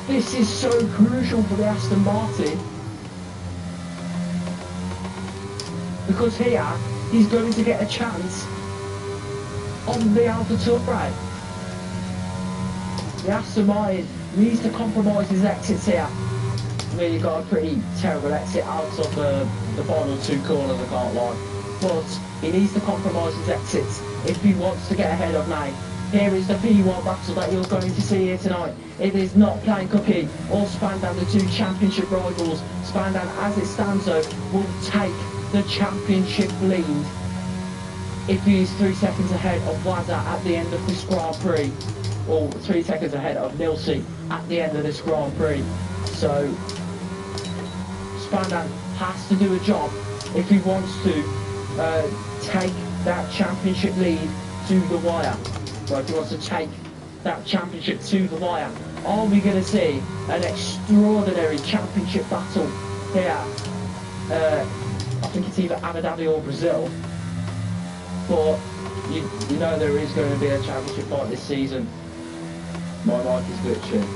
This is so crucial for the Aston Martin. Because here, he's going to get a chance on the Alpha Tauri. The Aston Martin needs to compromise his exits here. I mean, you've got a pretty terrible exit out of the final 2 corners, I can't lie. But he needs to compromise his exits if he wants to get ahead of May. Here is the P1 battle that you're going to see here tonight. It is not Plain Cookie or Spandan, the 2 championship rivals. Spandan, as it stands though, will take the championship lead if he is 3 seconds ahead of Wazza at the end of this Grand Prix, or 3 seconds ahead of Nilsi at the end of this Grand Prix. So Spandan has to do a job if he wants to take that championship lead to the wire. Or if he wants to take that championship to the wire. Are we going to see an extraordinary championship battle here? I think it's either Abu Dhabi or Brazil. But you know there is going to be a championship fight this season. My mic is glitching.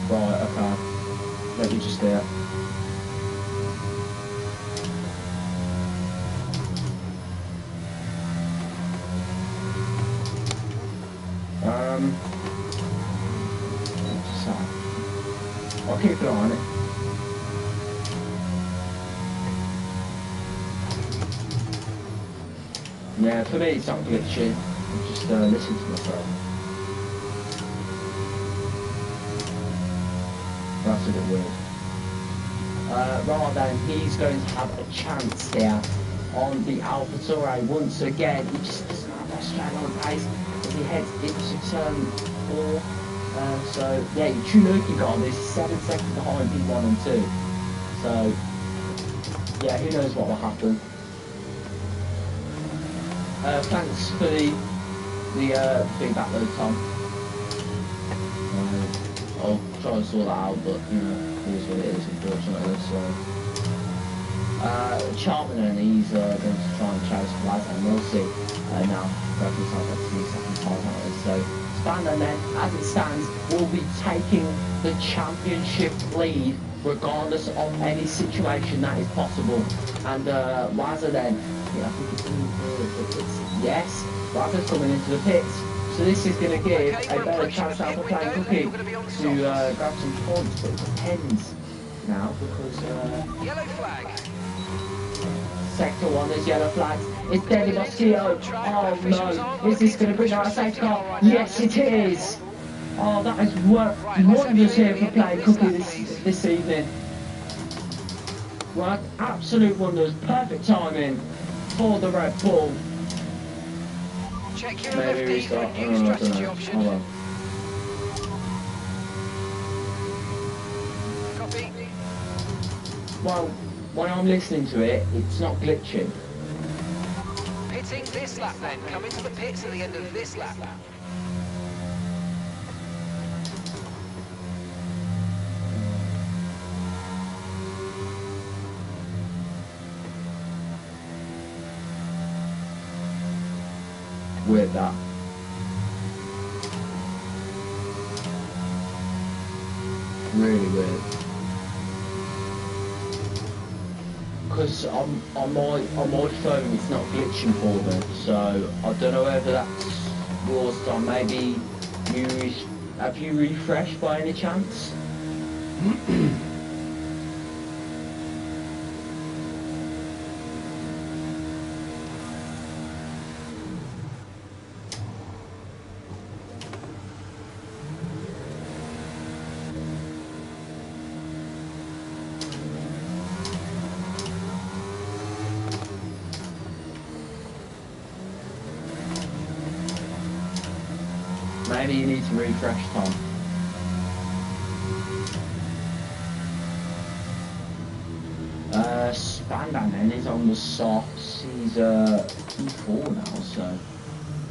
Right, okay. Let me just do it. I'll keep an eye on it. Yeah, for me it's not glitchy. I'm just listening to myself. That's a bit weird. Rather than he's going to have a chance here on the Alpha Tauri once again. He just doesn't have that straight on pace as he heads into turn 4. So yeah, Chunuki got on this 7 seconds behind P1 and 2. So yeah, who knows what will happen. Thanks for the feedback though, Tom. I'll try and sort that out, but you know, it is what it is, unfortunately. So Chartman, he's going to try and chase Vlad, and we'll see now. Reference out at 3 seconds behind. So Spandan then, as it stands, will be taking the championship lead regardless of any situation that is possible. And Wazza then, yeah, I think it's yes, Wazza's coming into the pits. So this is going to give a better chance out for Plain Cookie to grab some points, but it depends. now because Yellow flag. Sector 1, there's yellow flags. It's David Mosquito. Oh no, is this going to bring out a safety car? Yes, it is. Oh, that has worked wonders here for playing Cookie this evening. Worked absolute wonders. Perfect timing for the Red Bull. Check your MFD for a new strategy option. Oh, well. Copy. Well, when I'm listening to it, it's not glitching. Pitting this lap then. Come into the pits at the end of this lap. Weird that. Really weird. Because on my phone it's not glitching for me, so I don't know whether that's yours, Tom. Maybe have you refreshed by any chance? Maybe you need to refresh, Tom. Spandan then is on the softs. He's P4 now, so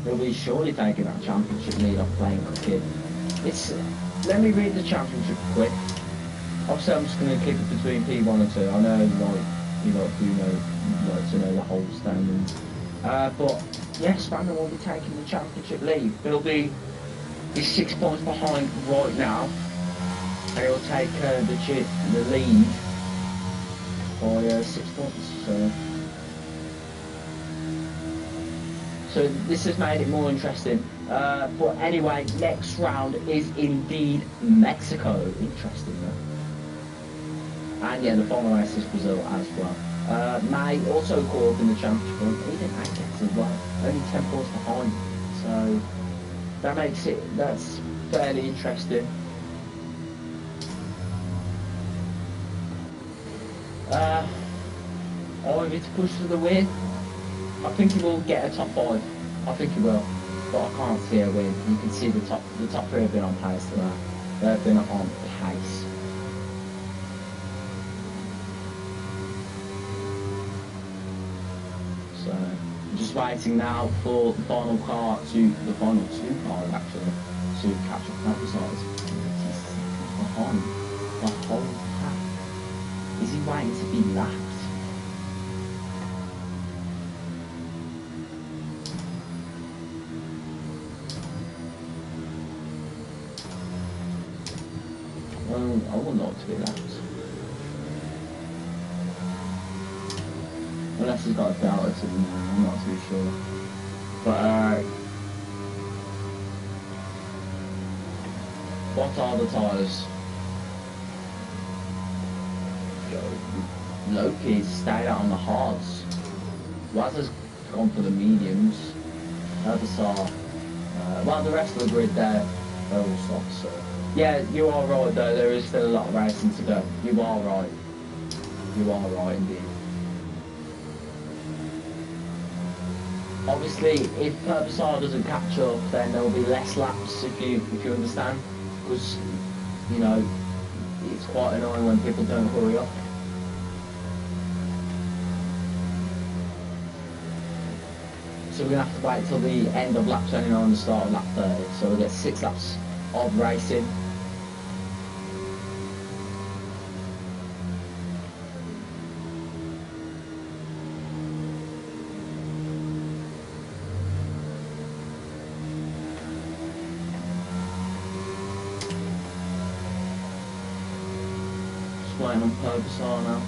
he'll be surely taking that championship lead off playing Cookie. Let me read the championship quick. Obviously, I'm just going to keep it between P1 and 2. I know, like, you like to know the whole standings. But yeah, Spandan will be taking the championship lead. He's 6 points behind right now, and he'll take the lead by 6 points. So this has made it more interesting. But anyway, next round is indeed Mexico. Interesting though. And yeah, the final race is Brazil as well. May also caught up in the championship. He didn't make it as well. Only 10 points behind. So that's fairly interesting. Ivy to push for the win. I think he will get a top 5. I think he will, but I can't see a win. You can see the top 3 have been on pace today. They've been on pace. So I'm just waiting now for the final 2 cars actually to catch up that size. Behind the whole pack. Is he waiting to be lapped? Well, I would like to be lapped. Unless he's got a delta to him, I'm not too sure. But what are the tyres? Loki's stayed out on the hards. Waz has gone for the mediums. Others are, well, the rest of the grid they're all soft, so. Yeah, you are right though, there is still a lot of racing to go. You are right. You are right indeed. Obviously, if Purposar doesn't catch up, then there will be less laps, if you understand. Because, you know, it's quite annoying when people don't hurry up. So we're going to have to wait till the end of lap 29 and the start of lap 30. So we'll get 6 laps of racing. Just waiting on Purposar now.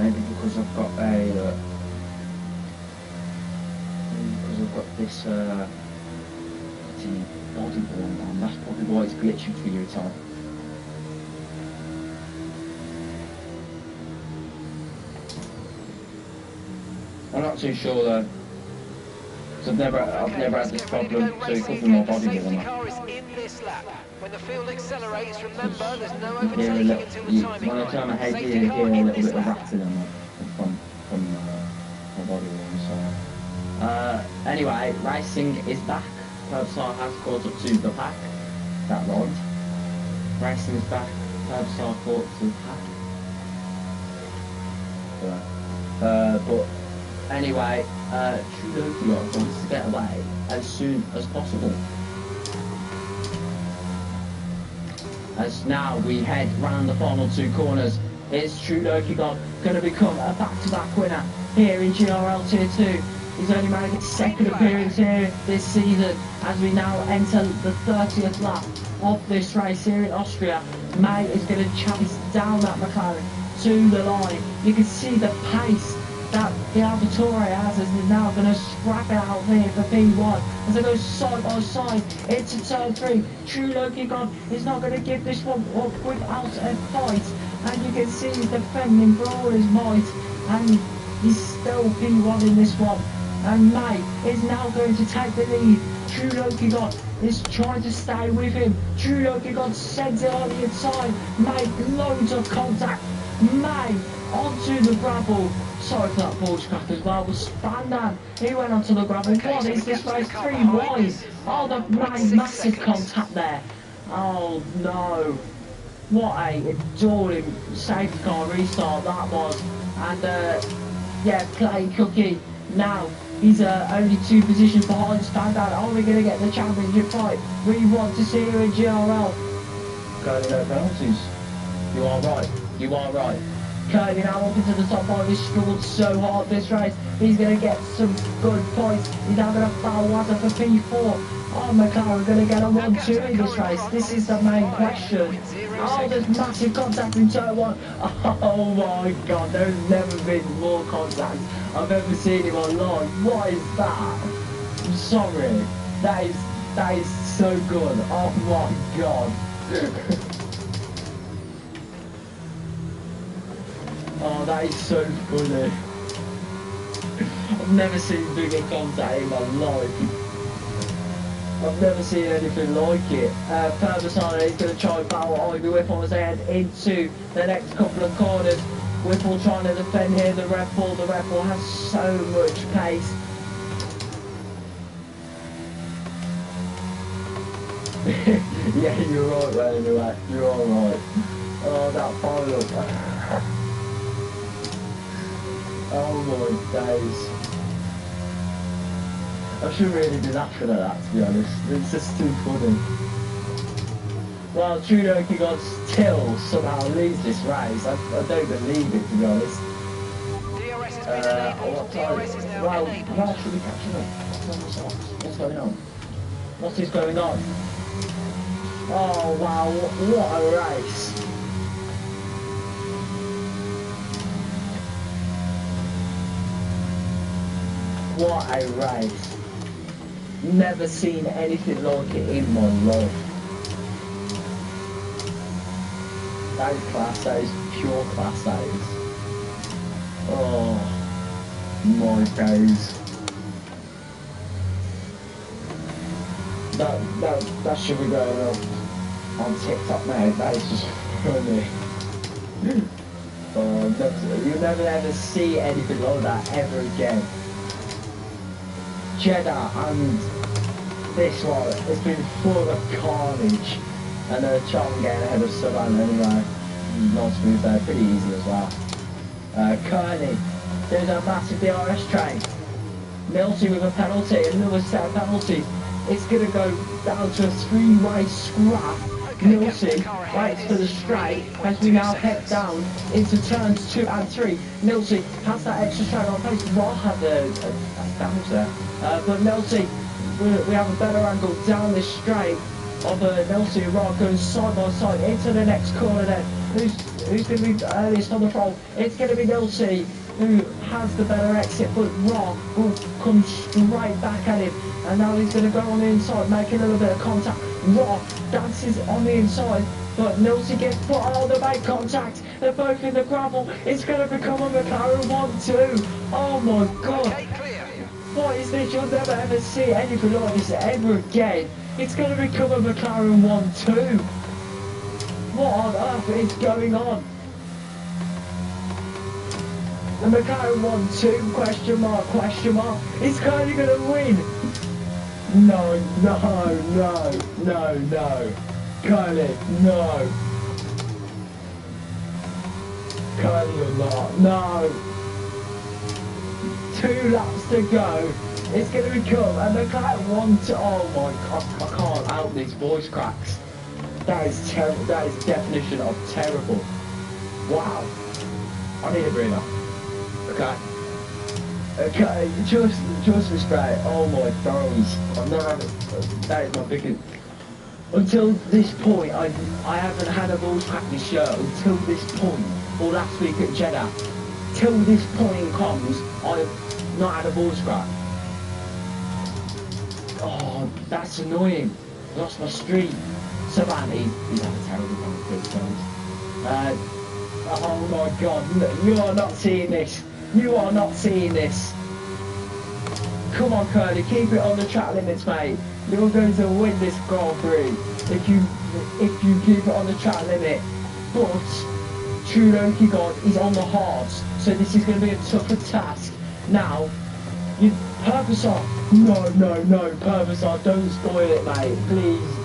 maybe because I've got this body worn on. That's probably why it's glitching for you, Tom. I'm not too sure though. I've never had this problem, so it could be my body worn on. When the field accelerates, remember there's no When overtaking until the timing I turn my line. head, you Safety hear car a in little this bit of lap. rattling from my body worn. So anyway, racing is back. Herbstar has caught up to the pack. That right. Racing is back. Herbstar caught up to the pack. But anyway, Trudeau wants to get away as soon as possible. As now we head round the final two corners, is Trudeau going to become a back-to-back winner here in GRL Tier 2. He's only made his second appearance here this season as we now enter the 30th lap of this race here in Austria. May is going to chase down that McLaren to the line. You can see the pace that the AlphaTauri has as they're now going to scrap it out here for P1 as they go side by side into turn 3. True Loki God is not going to give this one up without a fight, and you can see he's defending for all his might, and he's still P1 in this one. And May is now going to take the lead. True Loki God is trying to stay with him. True Loki God sends it on the inside. May loads of contact. May onto the gravel. Sorry for that ball scrap as well. Was Spandan. He went onto the gravel. Okay, What so is this race? 3 wide. Oh, the massive contact there. Oh no. What a adoring safety car restart that was. And yeah, Clay Cookie now. He's only 2 positions behind Spandan. Are we going to get the championship fight we want to see here in GRL? Curly, no penalties. You are right. You are right. Curly now up into the top 5. He's struggled so hard this race. He's going to get some good points. He's now going to foul Wazza for P4. Oh, McLaren going to get a 1-2 in this race. This is the main question. Oh, there's massive contact in turn 1. Oh my god, there's never been more contact I've ever seen in my life. What is that? I'm sorry. That is so good. Oh my god. Oh, that is so funny. I've never seen bigger contact in my life. I've never seen anything like it. Perbasana is going to try and battle Ivy Whipple as they head into the next couple of corners. Whipple trying to defend here, the Red Bull. The Red Bull has so much pace. Yeah, you're right, man, anyway. You're alright. Oh, that final. Oh my days. I shouldn't really be laughing at that, to be honest. It's just too funny. Well, Trudeau God still somehow leads this race. I don't believe it, to be honest. DRS has been enabled. DRS is now enabled. Well, should we catch up? What's going on? What is going on? Oh, wow, what a race. What a race. Never seen anything like it in my life. That is class, that is pure class, that is. Oh my days. That should be going on TikTok now, that is just funny. Oh, you'll never ever see anything like that ever again. Jeddah and this one, it's been full of carnage, and Charm getting ahead of Savannah anyway. Nice move there, pretty easy as well. Kearney, there's a massive DRS train. Milty with a penalty, another set of penalties. It's going to go down to a 3-way scrap. Milty waits for the straight as we now head down into turns 2 and 3. Milty has that extra straight on pace. Roll had a damage there. But Milty, we have a better angle down this straight of Milty and Rock going side by side into the next corner then. who's going to be earliest on the front. It's going to be Nilsey who has the better exit, but Rock will come straight back at him. And now he's going to go on the inside, make a little bit of contact. Rock dances on the inside, but Nilsey gets put on the make contact. They're both in the gravel. It's going to become a McLaren 1-2. Oh my God. What is this? You'll never ever see anything like this ever again. It's going to become a McLaren 1-2. What on earth is going on? The McLaren 1-2, question mark, question mark. Is Curly going to win? No, no, no, no, no. Curly, no. Curly will not, no. 2 laps to go. It's going to become a McLaren 1-2. Oh my God, I can't out these voice cracks. That is terrible. That is definition of terrible. Wow. I need a breather. Okay. Okay, just respect. Oh my days. I've never had that is my biggest. Until this point, I haven't had a voice crack this year. Until this point, or last week at Jeddah. Till this point comes, I've not had a voice crack. Oh, that's annoying. Lost my streak. Savannah, he's had a terrible run of quick times. Oh my God, you are not seeing this. You are not seeing this. Come on, Curly, keep it on the track limits, mate. You're going to win this Grand Prix if you keep it on the track limit. But True Loki God is on the hards, so this is going to be a tougher task. Now, Purposar. No, Purposar, don't spoil it, mate, please.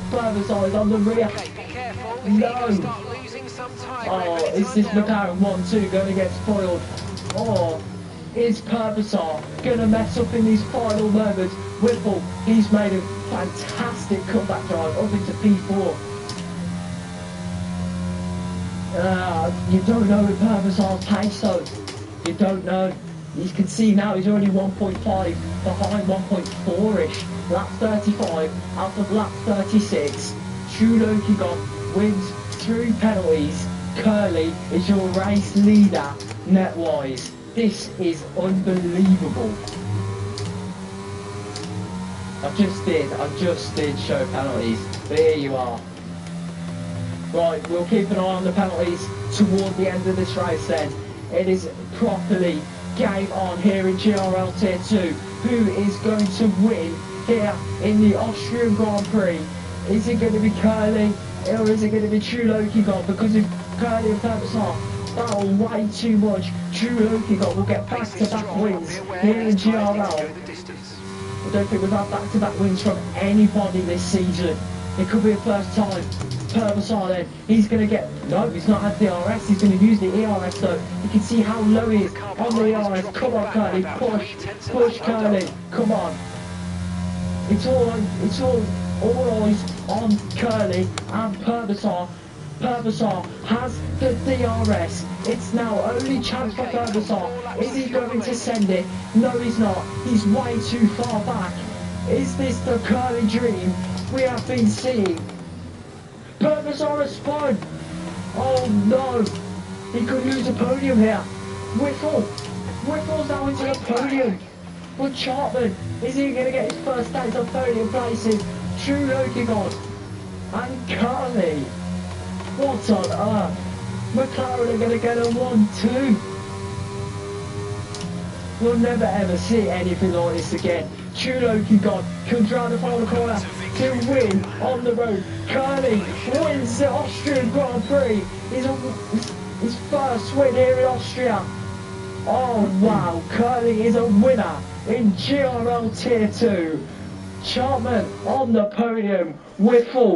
Purposar is on the rear. Okay, be careful. No. Start losing some time. Oh, is this McLaren 1-2 going to get spoiled? Or is Purposar going to mess up in these final moments? Whipple, he's made a fantastic comeback drive up into P4. You don't know with Purposar's pace though. You don't know. You can see now he's already 1.5 behind 1.4-ish. Lap 35 out of lap 36. True Loki wins through penalties. Curly is your race leader net-wise. This is unbelievable. I just did show penalties, but here you are. Right, we'll keep an eye on the penalties toward the end of this race then. It is properly game on here in GRL Tier 2. Who is going to win here in the Austrian Grand Prix? Is it going to be Curly or is it going to be True Loki God? Because if Curly and Purposar battle way too much, True Loki God will get back-to-back wins here in GRL. I don't think we've had back-to-back wins from anybody this season. It could be a first time. Purposar then, he's going to get, no, he's not had the RS, he's going to use the ERS though. You can see how low he is on the ERS. Come on Curly, push Curly, come on. It's all eyes on Curly and Purposar. Purposar has the DRS. It's now only chance for Purposar. Is he going to send it? No, he's not. He's way too far back. Is this the Curly dream we have been seeing? Purposar has spun. Oh no. He could lose a podium here. Whiffle's now into the podium. But Chartman, is he going to get his first stage of podium places? True Loki God and Curly. What on earth? McLaren are going to get a 1-2. We'll never ever see anything like this again. True Loki God comes round the final corner to win on the road. Curly wins the Austrian Grand Prix. His first win here in Austria. Oh wow, Curly is a winner in GRL Tier 2. Chartman on the podium with full.